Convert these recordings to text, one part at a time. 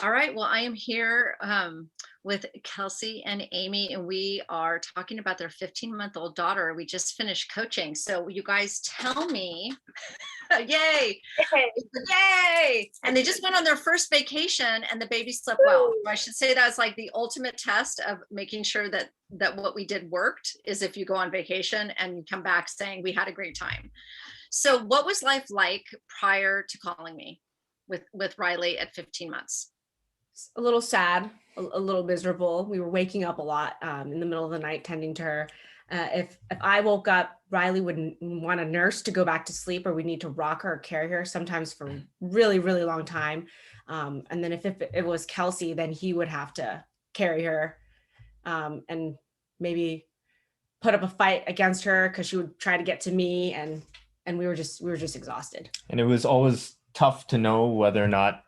All right. Well, I am here with Kelsey and Amy, and we are talking about their 15-month-old daughter. We just finished coaching. So, you guys tell me, yay, yay. And they just went on their first vacation and the baby slept well. So I should say that's like the ultimate test of making sure that what we did worked is if you go on vacation and you come back saying we had a great time. So, what was life like prior to calling me with Riley at 15 months? A little sad, a little miserable. We were waking up a lot in the middle of the night tending to her. If I woke up, Riley would want a nurse to go back to sleep, or we need to rock her or carry her, sometimes for really, really long time. And then if it was Kelsey, then he would have to carry her and maybe put up a fight against her because she would try to get to me, and we were just exhausted. And it was always tough to know whether or not,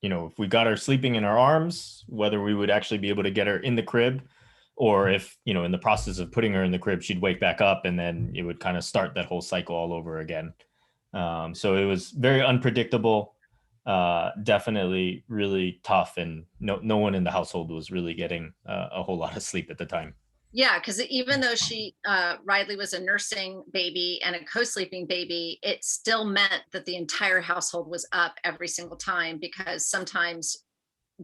if we got her sleeping in our arms, whether we would actually be able to get her in the crib, or if, in the process of putting her in the crib, she'd wake back up and then it would kind of start that whole cycle all over again. So it was very unpredictable, definitely really tough. And no one in the household was really getting a whole lot of sleep at the time. Yeah, because even though Riley was a nursing baby and a co-sleeping baby, it still meant that the entire household was up every single time because sometimes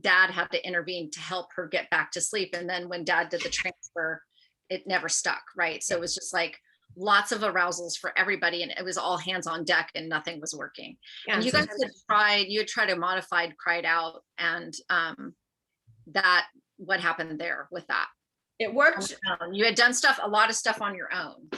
dad had to intervene to help her get back to sleep. And then when dad did the transfer, it never stuck, right? So it was just like lots of arousals for everybody and it was all hands on deck and nothing was working. Yeah, and you guys had tried a modified cried out and that what happened there with that? It worked. You had done a lot of stuff on your own.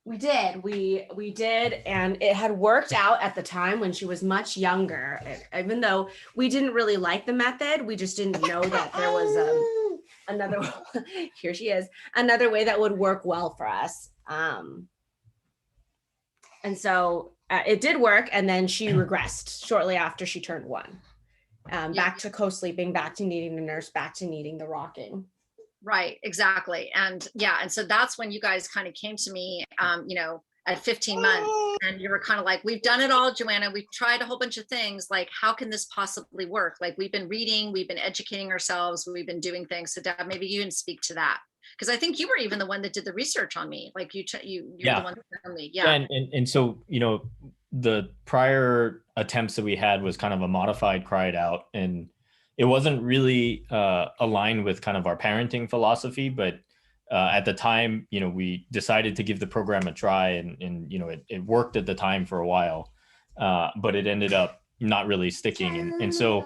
We did. We did, and it had worked out at the time when she was much younger. Even though we didn't really like the method, we just didn't know that there was another. Here she is, another way that would work well for us. And so it did work, and then she regressed shortly after she turned 1. Back to co-sleeping, back to needing the nurse, back to needing the rocking. Right, exactly. And so that's when you guys kind of came to me, at 15 months and you were kind of like, we've done it all, Joanna. We've tried a whole bunch of things. Like, how can this possibly work? Like, we've been reading, we've been educating ourselves, we've been doing things. So Dad, maybe you can speak to that. Because I think you were even the one that did the research on me. Like you're the one that found me. Yeah. And so, the prior attempts that we had was kind of a modified cried out, and it wasn't really aligned with kind of our parenting philosophy, but at the time, we decided to give the program a try, and it worked at the time for a while, but it ended up not really sticking. And so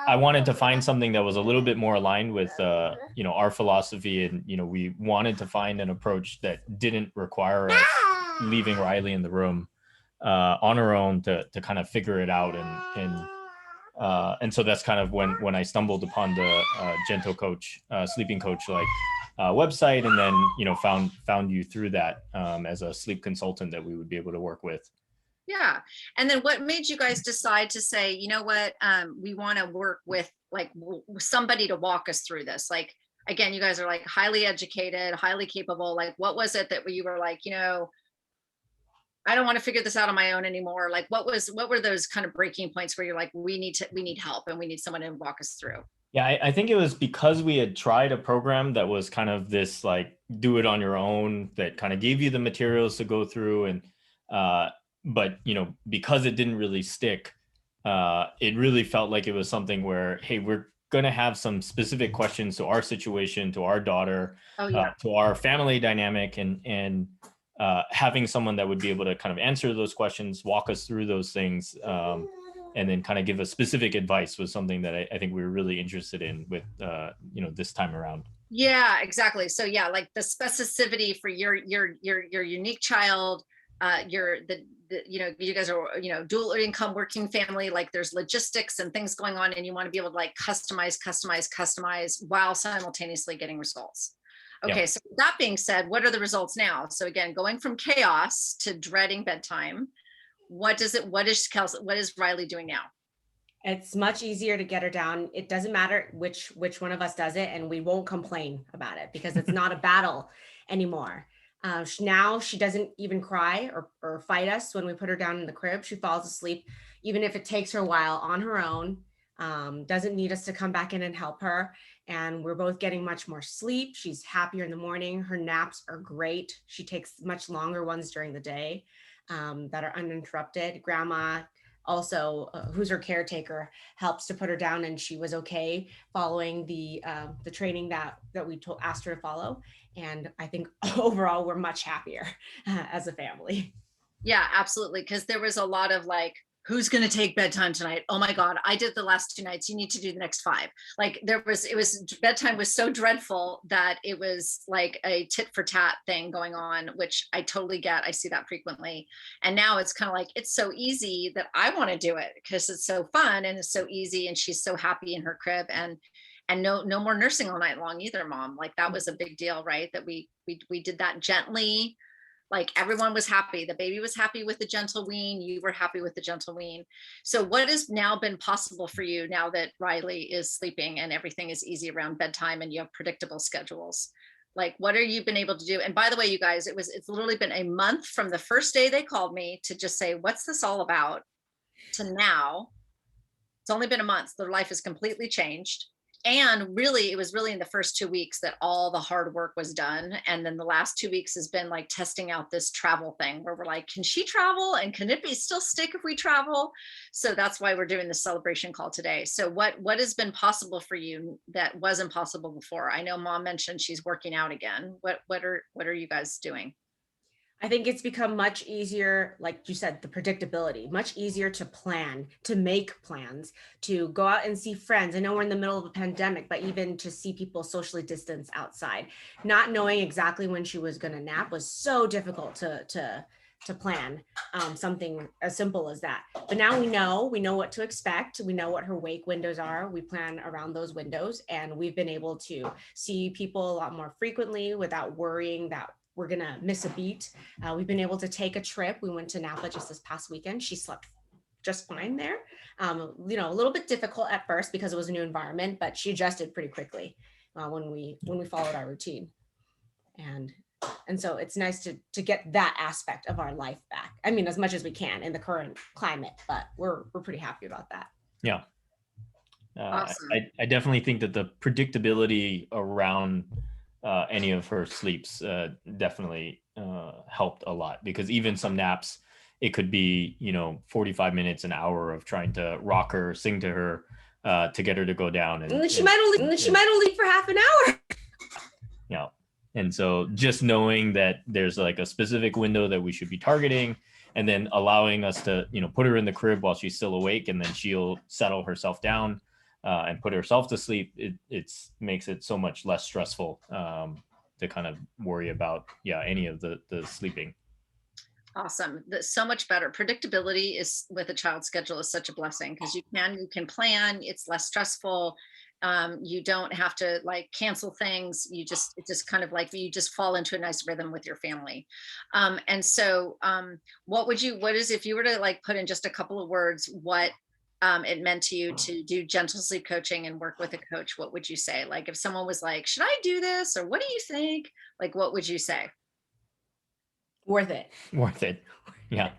I wanted to find something that was a little bit more aligned with, our philosophy. And, we wanted to find an approach that didn't require us leaving Riley in the room on her own to kind of figure it out. And so that's kind of when I stumbled upon the Gentle Coach, sleeping coach website, and then found you through that as a sleep consultant that we would be able to work with. Yeah. And then what made you guys decide to say, you know what, we want to work with somebody to walk us through this? Like, again, you guys are like highly educated, highly capable. Like, what was it that you were like, I don't want to figure this out on my own anymore. Like, what were those kind of breaking points where you're like, we need help and we need someone to walk us through? Yeah, I think it was because we had tried a program that was kind of this like do it on your own, that kind of gave you the materials to go through. And but because it didn't really stick, it really felt like it was something where, hey, we're going to have some specific questions to our situation, to our daughter, to our family dynamic, and having someone that would be able to kind of answer those questions, walk us through those things, and then kind of give us specific advice was something that I think we were really interested in with, this time around. Yeah, exactly. So yeah, like the specificity for your unique child, you guys are, dual income working family, like there's logistics and things going on and you want to be able to like customize while simultaneously getting results. Okay. Yeah. So that being said, what are the results now? So again, going from chaos to dreading bedtime, what is Riley doing now? It's much easier to get her down. It doesn't matter which one of us does it, and we won't complain about it because it's not a battle anymore. Now she doesn't even cry or fight us when we put her down in the crib. She falls asleep, even if it takes her a while on her own. doesn't need us to come back in and help her. And we're both getting much more sleep. She's happier in the morning. Her naps are great. She takes much longer ones during the day that are uninterrupted. Grandma also, who's her caretaker, helps to put her down, and she was okay following the training that we asked her to follow. And I think overall we're much happier as a family. Yeah, absolutely. Because there was a lot of like, who's going to take bedtime tonight? Oh my God, I did the last 2 nights. You need to do the next 5. Like bedtime was so dreadful that it was like a tit for tat thing going on, which I totally get. I see that frequently. And now it's kind of like, it's so easy that I want to do it because it's so fun and it's so easy. And she's so happy in her crib, and no more nursing all night long either, Mom. Like that was a big deal, right? That we did that gently. Like everyone was happy. The baby was happy with the gentle wean. You were happy with the gentle wean. So what has now been possible for you now that Riley is sleeping and everything is easy around bedtime and you have predictable schedules? Like what are you been able to do? And by the way, you guys, it's literally been a month from the first day they called me to just say, what's this all about, to now. It's only been a month. Their life has completely changed. And really, it was really in the first 2 weeks that all the hard work was done. And then the last 2 weeks has been like testing out this travel thing where we're like, can she travel? And can it be still stick if we travel? So that's why we're doing the celebration call today. So what has been possible for you that wasn't possible before? I know Mom mentioned she's working out again. What are you guys doing? I think it's become much easier, like you said, the predictability, much easier to plan, to make plans, to go out and see friends. I know we're in the middle of a pandemic, but even to see people socially distance outside. Not knowing exactly when she was going to nap was so difficult to plan something as simple as that. But now we know what to expect. We know what her wake windows are. We plan around those windows, and we've been able to see people a lot more frequently without worrying that we're going to miss a beat. We've been able to take a trip. We went to Napa just this past weekend. She slept just fine there. A little bit difficult at first because it was a new environment, but she adjusted pretty quickly when we followed our routine. And so it's nice to get that aspect of our life back. I mean, as much as we can in the current climate, but we're pretty happy about that. Yeah. Awesome. I definitely think that the predictability around any of her sleeps definitely helped a lot, because even some naps, it could be 45 minutes, an hour of trying to rock her, sing to her to get her to go down, and she might only for half an hour. Yeah. And so just knowing that there's like a specific window that we should be targeting, and then allowing us to put her in the crib while she's still awake, and then she'll settle herself down and put herself to sleep, it makes it so much less stressful to kind of worry about any of the sleeping. Awesome. That's so much better. Predictability is with a child schedule is such a blessing because you can plan. It's less stressful. You don't have to like cancel things. It's just kind of like you just fall into a nice rhythm with your family. And so what is, if you were to like put in just a couple of words, what it meant to you to do gentle sleep coaching and work with a coach, what would you say? Like if someone was like, should I do this? Or what do you think? Like, what would you say? Worth it. Yeah,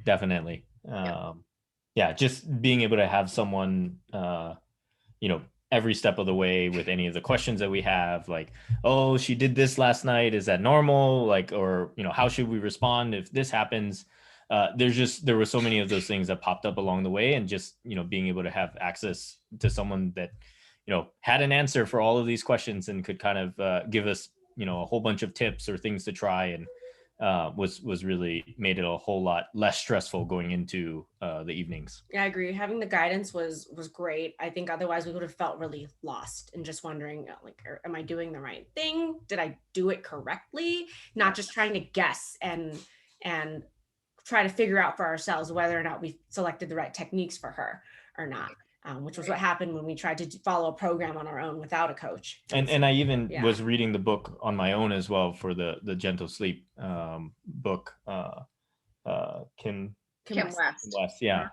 definitely. Just being able to have someone, every step of the way with any of the questions that we have, like, oh, she did this last night, is that normal? Like, or, how should we respond if this happens? There were so many of those things that popped up along the way, and just, being able to have access to someone that, had an answer for all of these questions and could kind of give us, a whole bunch of tips or things to try, and was really made it a whole lot less stressful going into the evenings. Yeah, I agree. Having the guidance was great. I think otherwise we would have felt really lost and just wondering, like, am I doing the right thing? Did I do it correctly? Not just trying to guess and try to figure out for ourselves whether or not we selected the right techniques for her or not. Which was what happened when we tried to follow a program on our own without a coach. And I even was reading the book on my own as well for the Gentle Sleep book. Kim West. Yeah.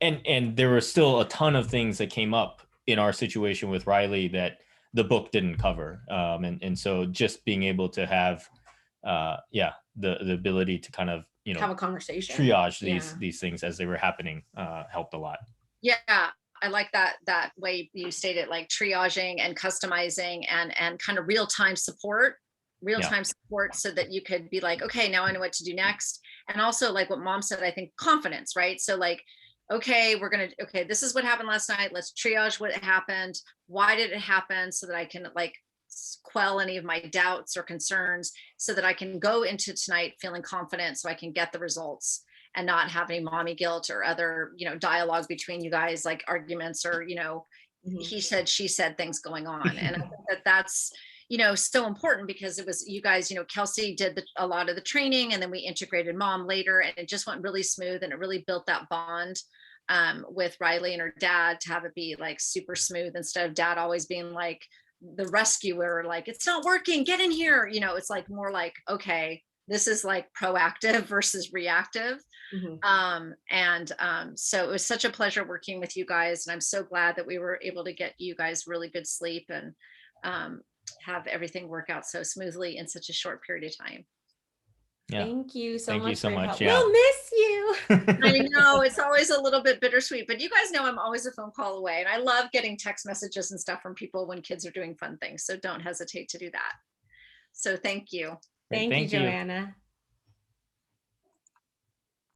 And there were still a ton of things that came up in our situation with Riley that the book didn't cover. And so just being able to have the ability to kind of have a conversation, triage these things as they were happening helped a lot. Yeah, I like that way you stated, like triaging and customizing and kind of real-time support, so that you could be like, okay, now I know what to do next. And also like what mom said, I think confidence, right? So like, okay, this is what happened last night. Let's triage what happened. Why did it happen? So that I can like quell any of my doubts or concerns, so that I can go into tonight feeling confident, so I can get the results and not have any mommy guilt or other, dialogue between you guys, like arguments or, he said, she said things going on. And I think that's, so important, because it was you guys, Kelsey did a lot of the training, and then we integrated mom later, and it just went really smooth, and it really built that bond with Riley and her dad, to have it be like super smooth, instead of dad always being like the rescuer, like, it's not working, get in here. It's like more like, okay, this is like proactive versus reactive. So it was such a pleasure working with you guys, and I'm so glad that we were able to get you guys really good sleep and have everything work out so smoothly in such a short period of time. Yeah. Thank you so Thank you much so for your much. help. Yeah. We'll miss you. I know it's always a little bit bittersweet, but you guys know I'm always a phone call away, and I love getting text messages and stuff from people when kids are doing fun things. So don't hesitate to do that. So thank you. Great, Thank you, thank you. Joanna.